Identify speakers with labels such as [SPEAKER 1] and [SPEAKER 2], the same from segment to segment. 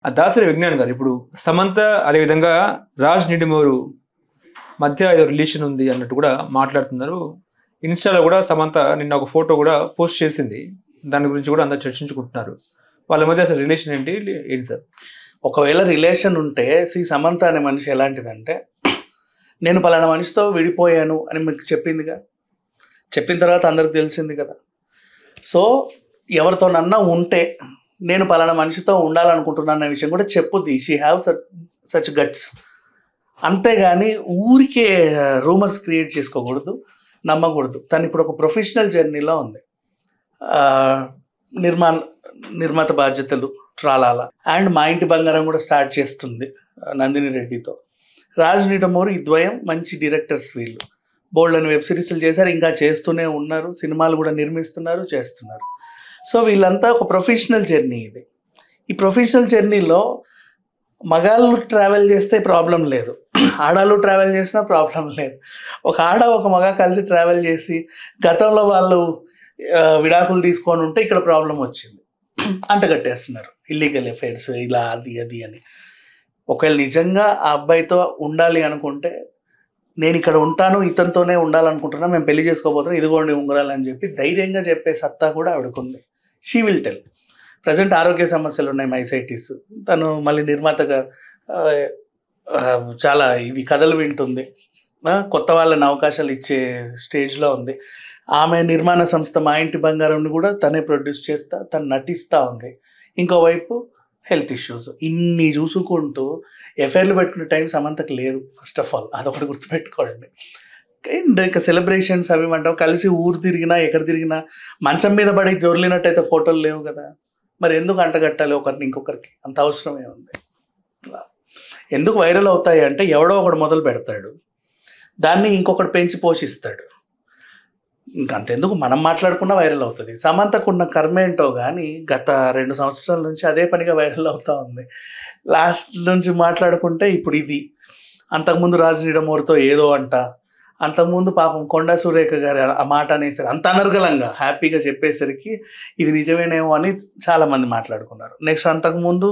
[SPEAKER 1] ఆ దాసరి విజ్ఞాన్ గారు ఇప్పుడు సమంత అదేవిధంగా రాజ్ నిడుమూరు మధ్య ఏదో రిలేషన్ ఉంది అన్నట్టు కూడా మాట్లాడుతున్నారు. ఇన్స్టాలో కూడా సమంత నిన్న ఒక ఫోటో కూడా పోస్ట్ చేసింది. దాని గురించి కూడా అందరూ చర్చించుకుంటున్నారు. వాళ్ళ మధ్య అసలు రిలేషన్ ఏంటి సార్?
[SPEAKER 2] ఒకవేళ రిలేషన్ ఉంటే సమంత అనే మనిషి ఎలాంటిదంటే, నేను పలానా మనిషితో విడిపోయాను అని మీకు చెప్పిందిగా, చెప్పిన తర్వాత అందరికి తెలిసింది కదా. సో ఎవరితోనన్నా ఉంటే నేను పలానా మనిషితో ఉండాలనుకుంటున్నాను అనే విషయం కూడా చెప్పుద్ది. She have such guts. అంతేగాని ఊరికే రూమర్స్ క్రియేట్ చేసుకోకూడదు, నమ్మకూడదు. తను ఇప్పుడు ఒక ప్రొఫెషనల్ జర్నీలో ఉంది. నిర్మాత బాధ్యతలు ట్రాలాల అండ్ మా ఇంటి బంగారం కూడా స్టార్ట్ చేస్తుంది నందిని రెడ్డితో. రాజ్ నిడుమూరు ఈ ద్వయం మంచి డైరెక్టర్స్. వీళ్ళు బోల్డ్ అని వెబ్ సిరీస్లు చేశారు, ఇంకా చేస్తూనే ఉన్నారు, సినిమాలు కూడా నిర్మిస్తున్నారు, చేస్తున్నారు. సో వీళ్ళంతా ఒక ప్రొఫెషనల్ జర్నీ ఇది. ఈ ప్రొఫెషనల్ జర్నీలో మగాళ్ళు ట్రావెల్ చేస్తే ప్రాబ్లం లేదు, ఆడాళ్ళు ట్రావెల్ చేసినా ప్రాబ్లం లేదు. ఒక ఆడ ఒక మగ కలిసి ట్రావెల్ చేసి గతంలో వాళ్ళు విడాకులు తీసుకొని ఉంటే ఇక్కడ ప్రాబ్లం వచ్చింది. అంటగట్టేస్తున్నారు ఇల్లీగల్ అఫైర్స్ ఇలా అది అది అని. ఒకవేళ నిజంగా ఆ అబ్బాయితో ఉండాలి అనుకుంటే, నేను ఇక్కడ ఉంటాను, ఇతనితోనే ఉండాలనుకుంటున్నా, మేము పెళ్లి చేసుకోబోతున్నాం, ఇదిగోండి ఉంగరాలు అని చెప్పి ధైర్యంగా చెప్పే సత్తా కూడా ఆవిడకుంది. She will tell. ప్రజెంట్ ఆరోగ్య సమస్యలు ఉన్నాయి, మైసైటిస్. తను మళ్ళీ నిర్మాతగా చాలా ఇది కథలు వింటుంది, కొత్త వాళ్ళని అవకాశాలు ఇచ్చే స్టేజ్లో ఉంది. ఆమె నిర్మాణ సంస్థ మా ఇంటి బంగారంని కూడా తనే ప్రొడ్యూస్ చేస్తా, తను నటిస్తూ ఉంది. ఇంకోవైపు హెల్త్ ఇష్యూస్ ఇన్ని చూసుకుంటూ ఎఫ్ఐఆర్లు పెట్టుకునే టైం సమంతకు లేదు. ఫస్ట్ ఆఫ్ ఆల్ అదొకటి గుర్తుపెట్టుకోండి. అండ్ ఇక సెలబ్రేషన్స్ అవి అంటాం, కలిసి ఊరు తిరిగినా ఎక్కడ తిరిగినా మంచం మీద పడి దొర్లినట్టయితే ఫోటోలు లేవు కదా. మరి ఎందుకు అంటగట్టాలి ఒకరిని ఇంకొకరికి? అంత అవసరమే ఉంది. ఎందుకు వైరల్ అవుతాయి అంటే, ఎవడో ఒకడు మొదలు పెడతాడు, దాన్ని ఇంకొకటి పెంచి పోషిస్తాడు. ఇంకంతెందుకు మనం మాట్లాడుకున్నా వైరల్ అవుతుంది. సమంతకున్న కర్మ ఏంటో కానీ గత 2 సంవత్సరాల నుంచి అదే పనిగా వైరల్ అవుతూ ఉంది. లాస్ట్ నుంచి మాట్లాడుకుంటే ఇప్పుడు ఇది, అంతకుముందు రాజ్ నిడుమూరుతో ఏదో అంట, అంతకుముందు పాపం కొండా సురేఖ గారు ఆ మాట అనేసరికి అంత అనర్గళంగా హ్యాపీగా చెప్పేసరికి ఇది నిజమేనేమో అని చాలామంది మాట్లాడుకున్నారు. నెక్స్ట్ అంతకుముందు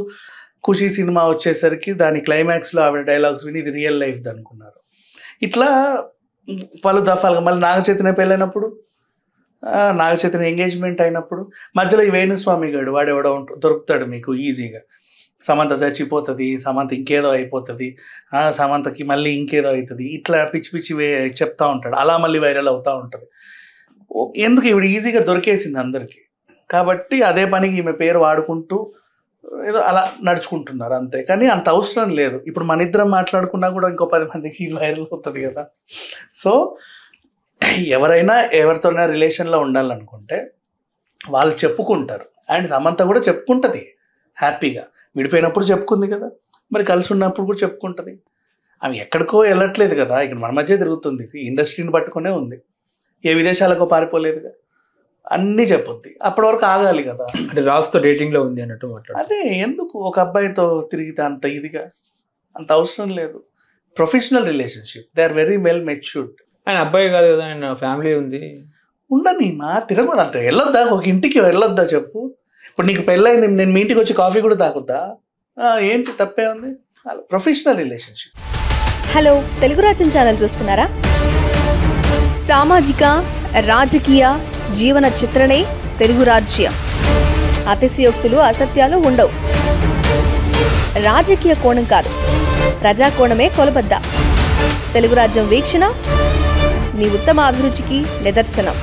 [SPEAKER 2] ఖుషి సినిమా వచ్చేసరికి దాని క్లైమాక్స్లో ఆవిడ డైలాగ్స్ విని ఇది రియల్ లైఫ్ది అనుకున్నారు. ఇట్లా పలు దఫాలుగా మళ్ళీ నాగచైతన్య పెళ్ళైనప్పుడు, నాగచైతన్య ఎంగేజ్మెంట్ అయినప్పుడు మధ్యలో ఈ వేణుస్వామి గారు వాడెవడో దొరుకుతాడు మీకు ఈజీగా. సమంత చచ్చిపోతుంది, సమంత ఇంకేదో అయిపోతుంది, సమంతకి మళ్ళీ ఇంకేదో అవుతుంది, ఇట్లా పిచ్చి పిచ్చి చెప్తా ఉంటాడు. అలా మళ్ళీ వైరల్ అవుతూ ఉంటుంది. ఎందుకు ఇవిడ ఈజీగా దొరికేసింది అందరికీ కాబట్టి అదే పనికి ఈమె పేరు వాడుకుంటూ ఏదో అలా నడుచుకుంటున్నారు అంతే. కానీ అంత అవసరం లేదు. ఇప్పుడు మన ఇద్దరం మాట్లాడుకున్నా కూడా ఇంకో 10 మందికి వైరల్ అవుతుంది కదా. సో ఎవరైనా ఎవరితోనైనా రిలేషన్లో ఉండాలనుకుంటే వాళ్ళు చెప్పుకుంటారు. అండ్ సమంత కూడా చెప్పుకుంటుంది హ్యాపీగా. విడిపోయినప్పుడు చెప్పుకుంది కదా, మరి కలిసి ఉన్నప్పుడు కూడా చెప్పుకుంటుంది. ఆమె ఎక్కడికో వెళ్ళట్లేదు కదా, ఇక్కడ మన మధ్య తిరుగుతుంది. ఇండస్ట్రీని పట్టుకునే ఉంది, ఏ విదేశాలకో పారిపోలేదుగా. అన్నీ చెప్పొద్ది, అప్పటి వరకు ఆగాలి కదా.
[SPEAKER 1] అంటే రాజుతో డేటింగ్లో ఉంది అన్నట్టు మాట్లాడు.
[SPEAKER 2] అదే ఎందుకు ఒక అబ్బాయితో తిరిగితే అంత ఇదిగా, అంత అవసరం లేదు. Professional relationship, they are very well matured.
[SPEAKER 1] ఆయన అబ్బాయి కాదు కదా, ఆయన ఫ్యామిలీ ఉంది.
[SPEAKER 2] ఉండని మా తిరగరు అంత వెళ్ళొద్దా, ఒక ఇంటికి వెళ్ళొద్దా చెప్పు. ఇప్పుడు నీకు పెళ్ళైంది, నేను మీ ఇంటికి వచ్చి కాఫీ కూడా తాగుద్దా? ఏంటి తప్పే ఉంది? Professional relationship.
[SPEAKER 3] హలో, తెలుగు రాజ్యం ఛానల్ చూస్తున్నారా? సామాజిక రాజకీయ జీవన చిత్రణే తెలుగు రాజ్యం. అతిశయోక్తులు అసత్యాలు ఉండవు. రాజకీయ కోణం కాదు, ప్రజా కోణమే కొలబద్ద. తెలుగు రాజ్యం వీక్షణ మీ ఉత్తమ అభిరుచికి నిదర్శనం.